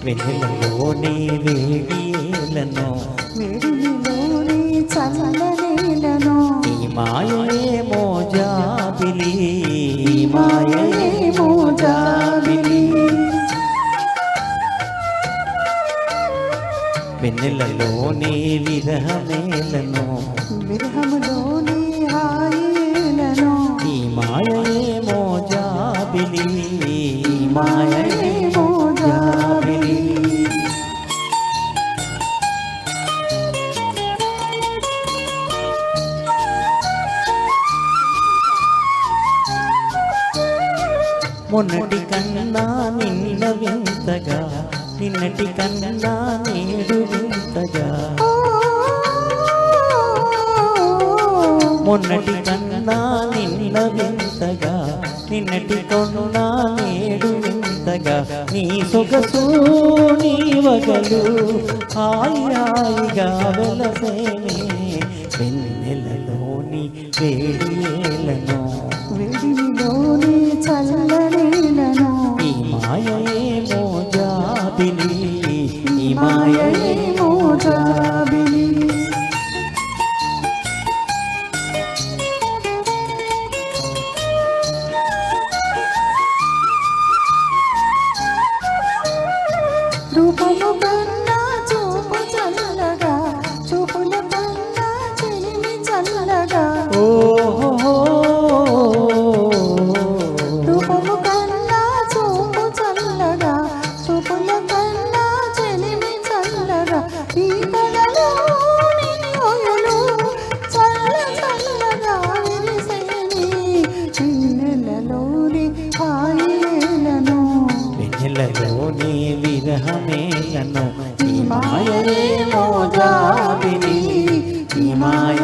వెన్నెలలోని వేడియేలను వేడిలోని చల్లనేలను ఈ మాయేమో జాబిలి మాయేమో జాబిలి వెన్నెలలోని విరహమేలను విరహములోని హాయిలను ఈ మాయేమో జాబిలి మాయేమో జాబిలి మొన్నటి కన్నా నిన్న వింతగా నిన్నటి కన్నా నేడు వింతగా మొన్నటి కన్నా నిన్న వింతగా నిన్నటి కొన్నా నేడు వింతగా నీ సొగసు నీ వగలు హాయి హాయిగా వెలసేనే వెన్నెలలోని వేడియేలను వేడిలోని చల్లనేలను ఈ మాయేమో జాబిలి ఈ మాయేమో జాబిలి రూపము కన్నా చూపు చల్లగా చూపుల కన్నా చెలిమి చల్లగా రూపము కన్నా చూపు చల్లగా చూపుల కన్నా చెలిమి చల్లగా ఈ కళలో నిన్ను చల్ల చల్లగా విరిసేని చిన్నెలలోని హాయిలను వెన్నెలలోని విరహమేలను ఈ మాయేమో జాబిలి ఈ మాయ